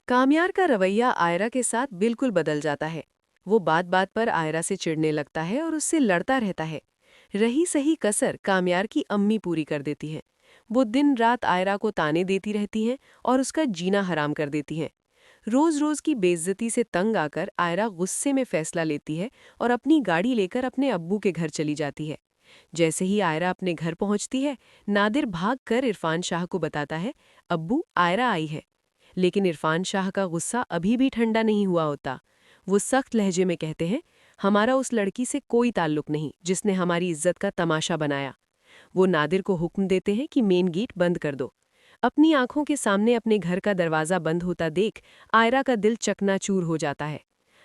कामयार का रवैया आयरा के साथ बिल्कुल बदल जाता है। वो बात बात पर आयरा से चिढ़ने लगता है और उससे लड़ता रहता है। रही सही कसर कामयार की अम्मी पूरी कर देती है। वो दिन रात आयरा को ताने देती रहती हैं और उसका जीना हराम कर देती हैं। रोज रोज की बेइज्जती से तंग आकर आयरा गुस्से में फैसला लेती है और अपनी गाड़ी लेकर अपने अब्बू के घर चली जाती है। जैसे ही आयरा अपने घर पहुंचती है, नादिर भाग कर इरफान शाह को बताता है, अब्बू, आयरा आई है। लेकिन इरफान शाह का गुस्सा अभी भी ठंडा नहीं हुआ होता। वो सख्त लहजे में कहते हैं, हमारा उस लड़की से कोई ताल्लुक नहीं जिसने हमारी इज्जत का तमाशा बनाया। वो नादिर को हुक्म देते हैं कि मेन गेट बंद कर दो। अपनी आंखों के सामने अपने घर का दरवाज़ा बंद होता देख आयरा का दिल चकनाचूर हो जाता है।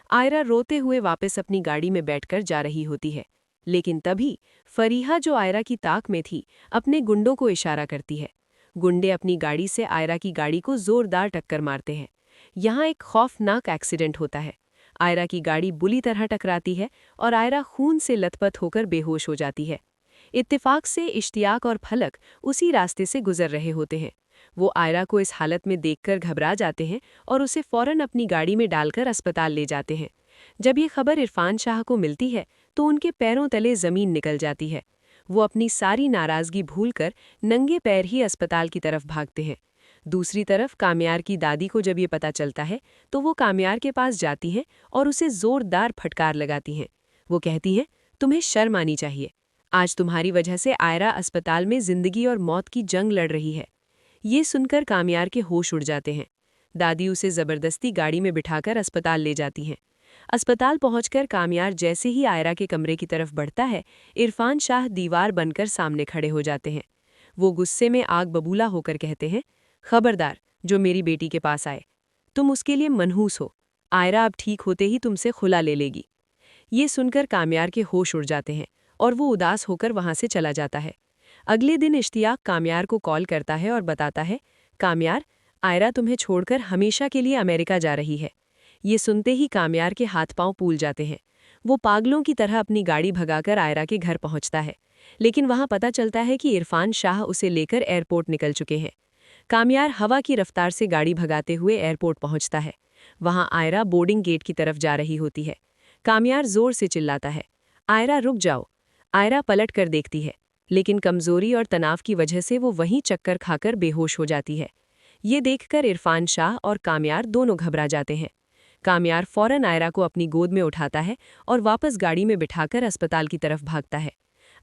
आयरा रोते हुए वापस अपनी गाड़ी में बैठकर जा रही होती है। लेकिन तभी फरीहा, जो आयरा की ताक में थी, अपने गुंडों को इशारा करती है। गुंडे अपनी गाड़ी से आयरा की गाड़ी को जोरदार टक्कर मारते हैं। यहाँ एक खौफनाक एक्सीडेंट होता है। आयरा की गाड़ी बुरी तरह टकराती है और आयरा खून से लथपथ होकर बेहोश हो जाती है। इत्तेफाक से इश्तियाक और फलक उसी रास्ते से गुजर रहे होते हैं। वो आयरा को इस हालत में देखकर घबरा जाते हैं और उसे फौरन अपनी गाड़ी में डालकर अस्पताल ले जाते हैं। जब ये खबर इरफान शाह को मिलती है तो उनके पैरों तले जमीन निकल जाती है। वो अपनी सारी नाराजगी भूलकर नंगे पैर ही अस्पताल की तरफ भागते हैं। दूसरी तरफ कामयार की दादी को जब ये पता चलता है तो वो कामयार के पास जाती हैं और उसे जोरदार फटकार लगाती हैं। वो कहती हैं, तुम्हें शर्म आनी चाहिए। आज तुम्हारी वजह से आयरा अस्पताल में जिंदगी और मौत की जंग लड़ रही है। ये सुनकर कामयार के होश उड़ जाते हैं। दादी उसे जबरदस्ती गाड़ी में बिठाकर अस्पताल ले जाती हैं। अस्पताल पहुंचकर कामयार जैसे ही आयरा के कमरे की तरफ बढ़ता है, इरफान शाह दीवार बनकर सामने खड़े हो जाते हैं। वो गुस्से में आग बबूला होकर कहते हैं, खबरदार जो मेरी बेटी के पास आए। तुम उसके लिए मनहूस हो। आयरा अब ठीक होते ही तुमसे खुला ले लेगी। ये सुनकर कामयार के होश उड़ जाते हैं और वो उदास होकर वहां से चला जाता है। अगले दिन इश्तियाक कामयार को कॉल करता है और बताता है, कामयार, आयरा तुम्हें छोड़कर हमेशा के लिए अमेरिका जा रही है। ये सुनते ही कामयार के हाथ पांव फूल जाते हैं। वो पागलों की तरह अपनी गाड़ी भगाकर आयरा के घर पहुंचता है। लेकिन वहां पता चलता है कि इरफान शाह उसे लेकर एयरपोर्ट निकल चुके हैं। कामयार हवा की रफ्तार से गाड़ी भगाते हुए एयरपोर्ट पहुंचता है। वहां आयरा बोर्डिंग गेट की तरफ जा रही होती है। कामयार जोर से चिल्लाता है, आयरा रुक जाओ। आयरा पलट कर देखती है, लेकिन कमजोरी और तनाव की वजह से वो वहीं चक्कर खाकर बेहोश हो जाती है। ये देखकर इरफान शाह और कामयार दोनों घबरा जाते हैं। कामयार फौरन आयरा को अपनी गोद में उठाता है और वापस गाड़ी में बिठाकर अस्पताल की तरफ भागता है।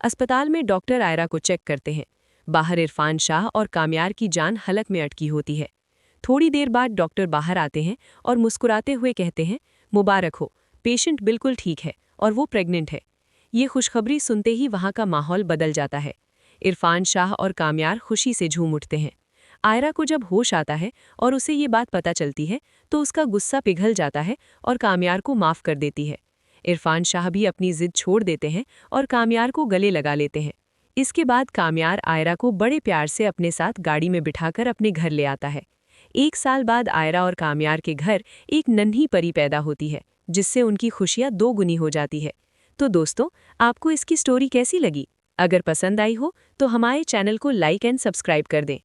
अस्पताल में डॉक्टर आयरा को चेक करते हैं। बाहर इरफान शाह और कामयार की जान हलक में अटकी होती है। थोड़ी देर बाद डॉक्टर बाहर आते हैं और मुस्कुराते हुए कहते हैं, मुबारक हो, पेशेंट बिल्कुल ठीक है और वो प्रेग्नेंट है। ये खुशखबरी सुनते ही वहाँ का माहौल बदल जाता है। इरफान शाह और कामयार खुशी से झूम उठते हैं। आयरा को जब होश आता है और उसे ये बात पता चलती है तो उसका गुस्सा पिघल जाता है और कामयार को माफ़ कर देती है। इरफान शाह भी अपनी जिद छोड़ देते हैं और कामयार को गले लगा लेते हैं। इसके बाद कामयार आयरा को बड़े प्यार से अपने साथ गाड़ी में बिठाकर अपने घर ले आता है। 1 साल बाद आयरा और कामयार के घर एक नन्ही परी पैदा होती है, जिससे उनकी खुशियां 2 गुनी हो जाती है। तो दोस्तों, आपको इसकी स्टोरी कैसी लगी? अगर पसंद आई हो तो हमारे चैनल को लाइक एंड सब्सक्राइब कर दें।